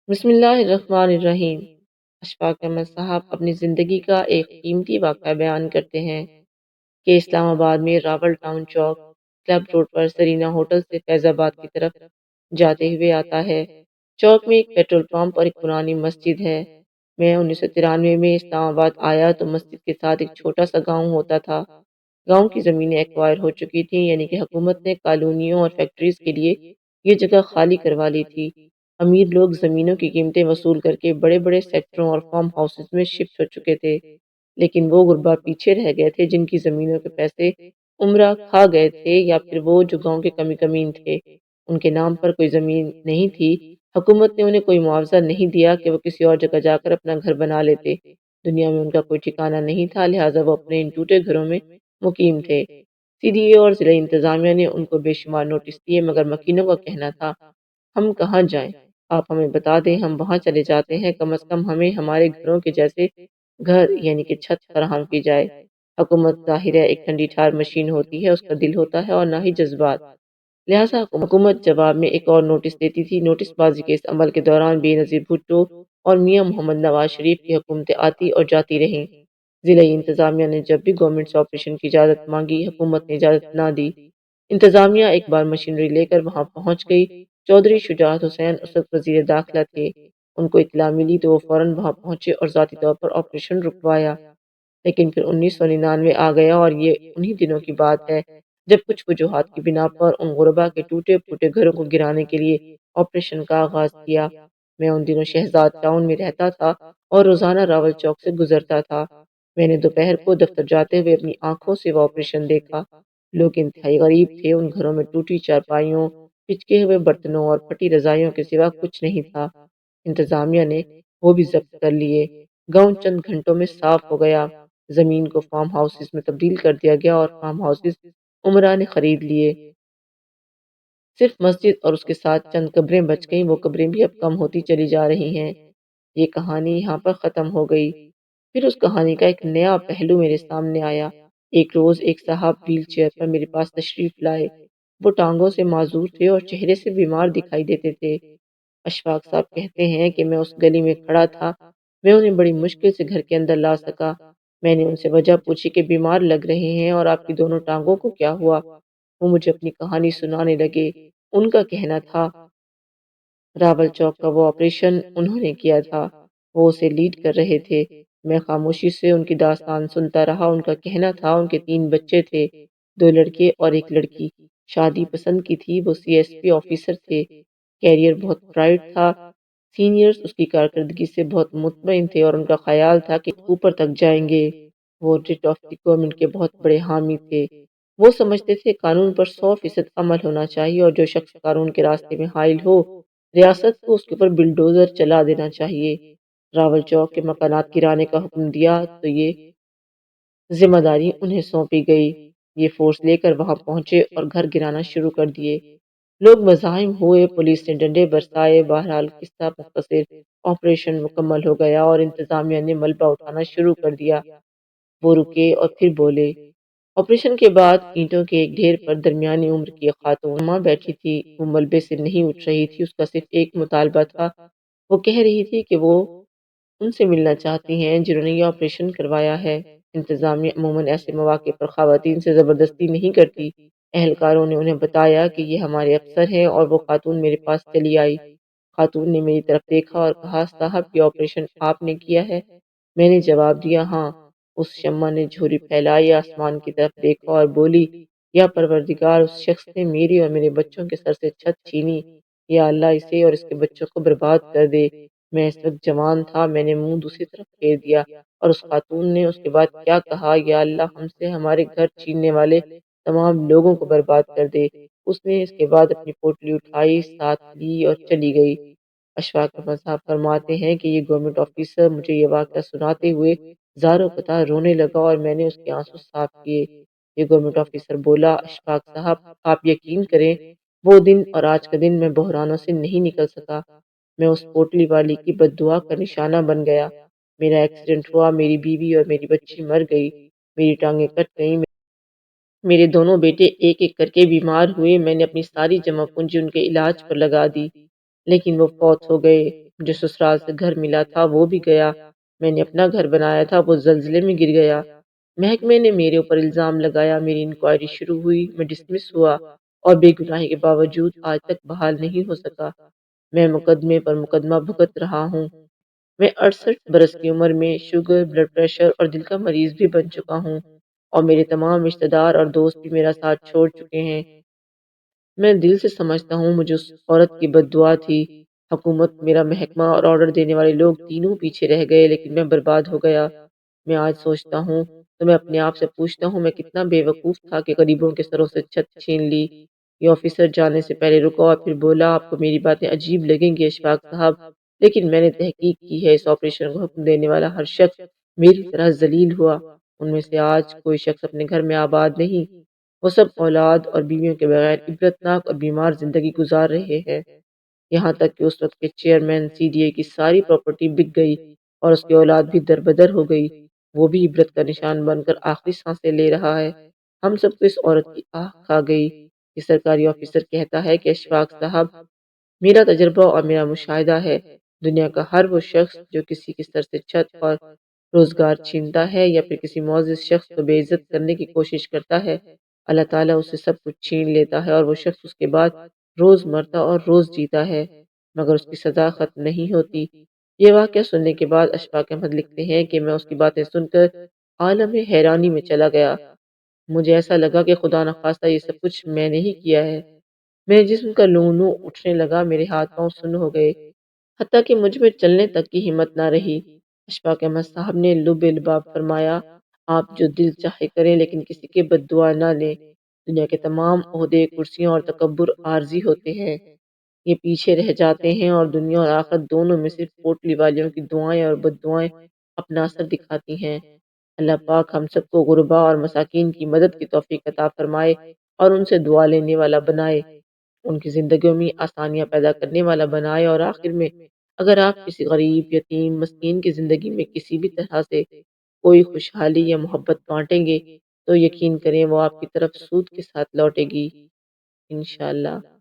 بسم اللہ الرحمن الرحیم۔ اشفاق احمد صاحب اپنی زندگی کا ایک قیمتی واقعہ بیان کرتے ہیں کہ اسلام آباد میں راول ٹاؤن چوک کلب روڈ پر سرینا ہوٹل سے فیض آباد کی طرف جاتے ہوئے آتا ہے۔ چوک میں ایک پیٹرول پمپ اور ایک پرانی مسجد ہے۔ میں 1993 میں اسلام آباد آیا تو مسجد کے ساتھ ایک چھوٹا سا گاؤں ہوتا تھا۔ گاؤں کی زمینیں ایکوائر ہو چکی تھیں، یعنی کہ حکومت نے کالونیوں اور فیکٹریز کے لیے یہ جگہ خالی کروا لی تھی۔ امیر لوگ زمینوں کی قیمتیں وصول کر کے بڑے بڑے سیکٹروں اور فارم ہاؤسز میں شفٹ ہو چکے تھے، لیکن وہ غربا پیچھے رہ گئے تھے جن کی زمینوں کے پیسے عمرہ کھا گئے تھے، یا پھر وہ جو گاؤں کے کمی کمین تھے، ان کے نام پر کوئی زمین نہیں تھی۔ حکومت نے انہیں کوئی معاوضہ نہیں دیا کہ وہ کسی اور جگہ جا کر اپنا گھر بنا لیتے۔ دنیا میں ان کا کوئی ٹھکانہ نہیں تھا، لہٰذا وہ اپنے ان ٹوٹے گھروں میں مقیم تھے۔ سی ڈی اے اور ضلع انتظامیہ نے ان کو بے شمار نوٹس دیے، مگر مکینوں کا کہنا تھا ہم کہاں جائیں، آپ ہمیں بتا دیں، ہم وہاں چلے جاتے ہیں، کم از کم ہمیں ہمارے گھروں کے جیسے گھر یعنی کہ چھت فراہم کی جائے۔ حکومت ظاہر ہے ایک ٹھنڈی ٹھار مشین ہوتی ہے، اس کا دل ہوتا ہے اور نہ ہی جذبات، لہٰذا حکومت جواب میں ایک اور نوٹس دیتی تھی۔ نوٹس بازی کے اس عمل کے دوران بے نظیر بھٹو اور میاں محمد نواز شریف کی حکومتیں آتی اور جاتی رہیں۔ ضلعی انتظامیہ نے جب بھی گورنمنٹ سے آپریشن کی اجازت مانگی، حکومت نے اجازت نہ دی۔ انتظامیہ ایک بار مشینری لے کر وہاں پہنچ گئی۔ چودھری شجاعت حسین اس وقت وزیر داخلہ تھے۔ ان کو اطلاع ملی تو وہ فوراً وہاں پہنچے اور ذاتی طور پر آپریشن رکوایا۔ لیکن پھر 1999 آ گیا اور یہ انہی دنوں کی بات ہے جب کچھ وجوہات کی بنا پر ان غربا کے ٹوٹے پھوٹے گھروں کو گرانے کے لیے آپریشن کا آغاز کیا۔ میں ان دنوں شہزاد ٹاؤن میں رہتا تھا اور روزانہ راول چوک سے گزرتا تھا۔ میں نے دوپہر کو دفتر جاتے ہوئے اپنی آنکھوں سے وہ آپریشن دیکھا۔ لوگ انتہائی غریب تھے، ان گھروں میں ٹوٹی چارپائیوں، پچکے ہوئے برتنوں اور پھٹی رضائیوں کے سوا کچھ نہیں تھا۔ انتظامیہ نے وہ بھی ضبط کر لیے۔ گاؤں چند گھنٹوں میں صاف ہو گیا۔ زمین کو فارم ہاؤسز میں تبدیل کر دیا گیا اور فارم ہاؤسز عمرہ نے خرید لیے۔ صرف مسجد اور اس کے ساتھ چند قبریں بچ گئیں، وہ قبریں بھی اب کم ہوتی چلی جا رہی ہیں۔ یہ کہانی یہاں پر ختم ہو گئی۔ پھر اس کہانی کا ایک نیا پہلو میرے سامنے آیا۔ ایک روز ایک صاحب ویل چیئر پر میرے پاس تشریف لائے۔ وہ ٹانگوں سے معذور تھے اور چہرے سے بیمار دکھائی دیتے تھے۔ اشفاق صاحب کہتے ہیں کہ میں اس گلی میں کھڑا تھا، میں انہیں بڑی مشکل سے گھر کے اندر لا سکا۔ میں نے ان سے وجہ پوچھی کہ بیمار لگ رہے ہیں اور آپ کی دونوں ٹانگوں کو کیا ہوا؟ وہ مجھے اپنی کہانی سنانے لگے۔ ان کا کہنا تھا راول چوک کا وہ آپریشن انہوں نے کیا تھا، وہ اسے لیڈ کر رہے تھے۔ میں خاموشی سے ان کی داستان سنتا رہا۔ ان کا کہنا تھا ان کے 3 بچے تھے، 2 لڑکے اور 1 لڑکی۔ شادی پسند کی تھی، وہ سی ایس پی آفیسر تھے، کیریئر بہت برائٹ تھا۔ سینئرز اس کی کارکردگی سے بہت مطمئن تھے اور ان کا خیال تھا کہ اوپر تک جائیں گے۔ وہ ریٹ آف دی گورنمنٹ کے بہت بڑے حامی تھے۔ وہ سمجھتے تھے قانون پر 100% عمل ہونا چاہیے اور جو شخص قانون کے راستے میں حائل ہو، ریاست کو اس کے اوپر بلڈوزر چلا دینا چاہیے۔ راول چوک کے مکانات گرانے کا حکم دیا تو یہ ذمہ داری انہیں سونپی گئی۔ یہ فورس لے کر وہاں پہنچے اور گھر گرانا شروع کر دیے۔ لوگ مزاحم ہوئے، پولیس نے ڈنڈے برسائے، بہرحال قصہ مختصر، آپریشن مکمل ہو گیا اور انتظامیہ نے ملبہ اٹھانا شروع کر دیا۔ وہ رکے اور پھر بولے۔ آپریشن کے بعد اینٹوں کے ایک ڈھیر پر درمیانی عمر کی ایک خاتون ماں بیٹھی تھی۔ وہ ملبے سے نہیں اٹھ رہی تھی۔ اس کا صرف ایک مطالبہ تھا، وہ کہہ رہی تھی کہ وہ ان سے ملنا چاہتی ہیں جنہوں نے یہ آپریشن کروایا ہے۔ انتظامیہ عموماً ایسے مواقع پر خواتین سے زبردستی نہیں کرتی۔ اہلکاروں نے انہیں بتایا کہ یہ ہمارے افسر ہیں اور وہ خاتون میرے پاس چلی آئی۔ خاتون نے میری طرف دیکھا اور کہا صاحب یہ آپریشن آپ نے کیا ہے؟ میں نے جواب دیا ہاں۔ اس شمع نے جھولی پھیلائی، آسمان کی طرف دیکھا اور بولی یا پروردگار، اس شخص نے میری اور میرے بچوں کے سر سے چھت چھینی، یا اللہ اسے اور اس کے بچوں کو برباد کر دے۔ میں اس وقت جوان تھا، میں نے منہ دوسری طرف پھیر دیا اور اس خاتون نے اس کے بعد کیا کہا، یا اللہ ہم سے ہمارے گھر چھیننے والے تمام لوگوں کو برباد کر دے۔ اس نے اس کے بعد اپنی پوٹلی اٹھائی، ساتھ لی اور چلی گئی۔ اشفاق احمد صاحب فرماتے ہیں کہ یہ گورنمنٹ آفیسر مجھے یہ واقعہ سناتے ہوئے زاروں قطار رونے لگا اور میں نے اس کے آنسو صاف کیے۔ یہ گورنمنٹ آفیسر بولا اشفاق صاحب آپ یقین کریں وہ دن اور آج کا دن میں بحرانوں سے نہیں نکل سکا۔ میں اس پوٹلی والی کی بد دعا کا نشانہ بن گیا۔ میرا ایکسیڈنٹ ہوا، میری بیوی اور میری بچی مر گئی، میری ٹانگیں کٹ گئیں، میرے دونوں بیٹے ایک ایک کر کے بیمار ہوئے۔ میں نے اپنی ساری جمع پونجی ان کے علاج پر لگا دی، لیکن وہ فوت ہو گئے۔ جو سسرال سے گھر ملا تھا وہ بھی گیا، میں نے اپنا گھر بنایا تھا وہ زلزلے میں گر گیا، محکمے نے میرے اوپر الزام لگایا، میری انکوائری شروع ہوئی، میں ڈسمس ہوا اور بے گناہی کے باوجود آج تک بحال نہیں ہو سکا۔ میں مقدمے پر مقدمہ بھگت رہا ہوں۔ میں 68 برس کی عمر میں شوگر، بلڈ پریشر اور دل کا مریض بھی بن چکا ہوں اور میرے تمام رشتہ دار اور دوست بھی میرا ساتھ چھوڑ چکے ہیں۔ میں دل سے سمجھتا ہوں مجھے اس عورت کی بد دعا تھی۔ حکومت، میرا محکمہ اور آرڈر دینے والے لوگ تینوں پیچھے رہ گئے لیکن میں برباد ہو گیا۔ میں آج سوچتا ہوں تو میں اپنے آپ سے پوچھتا ہوں میں کتنا بے وقوف تھا کہ غریبوں کے سروں سے چھت چھین لی۔ یہ آفیسر جانے سے پہلے رکا اور پھر بولا، آپ کو میری باتیں عجیب لگیں گی اشفاق صاحب، لیکن میں نے تحقیق کی ہے، اس آپریشن کو حکم دینے والا ہر شخص میری طرح ذلیل ہوا۔ ان میں سے آج کوئی شخص اپنے گھر میں آباد نہیں، وہ سب اولاد اور بیویوں کے بغیر عبرتناک اور بیمار زندگی گزار رہے ہیں۔ یہاں تک کہ اس وقت کے چیئرمین سی ڈی اے کی ساری پراپرٹی بک گئی اور اس کی اولاد بھی دربدر ہو گئی، وہ بھی عبرت کا نشان بن کر آخری سانسیں لے رہا ہے۔ ہم سب کو اس عورت کی آہ کھا گئی۔ یہ سرکاری آفیسر کہتا ہے کہ اشفاق صاحب، میرا تجربہ اور میرا مشاہدہ ہے، دنیا کا ہر وہ شخص جو کسی کے سر سے چھت اور روزگار چھینتا ہے یا پھر کسی معزز شخص کو بے عزت کرنے کی کوشش کرتا ہے، اللہ تعالیٰ اسے سب کچھ چھین لیتا ہے اور وہ شخص اس کے بعد روز مرتا اور روز جیتا ہے، مگر اس کی سزا ختم نہیں ہوتی۔ یہ واقعہ سننے کے بعد اشفاق احمد لکھتے ہیں کہ میں اس کی باتیں سن کر عالم حیرانی میں چلا گیا۔ مجھے ایسا لگا کہ خدا نخواستہ یہ سب کچھ میں نے ہی کیا ہے۔ میرے جسم کا لوں اٹھنے لگا، میرے ہاتھ پاؤں سن ہو گئے، حتیٰ کہ مجھ میں چلنے تک کی ہمت نہ رہی۔ اشفاق احمد صاحب نے لب لباب فرمایا، آپ جو دل چاہے کریں لیکن کسی کے بد دعا نہ لیں۔ دنیا کے تمام عہدے، کرسیاں اور تکبر عارضی ہوتے ہیں، یہ پیچھے رہ جاتے ہیں اور دنیا اور آخرت دونوں میں صرف پوٹلی والیوں کی دعائیں اور بد دعائیں اپنا اثر دکھاتی ہیں۔ اللہ پاک ہم سب کو غربا اور مساکین کی مدد کی توفیق عطا فرمائے اور ان سے دعا لینے والا بنائے، ان کی زندگیوں میں آسانیاں پیدا کرنے والا بنائے، اور آخر میں اگر آپ کسی غریب، یتیم، مسکین کی زندگی میں کسی بھی طرح سے کوئی خوشحالی یا محبت بانٹیں گے تو یقین کریں وہ آپ کی طرف سود کے ساتھ لوٹے گی، انشاءاللہ۔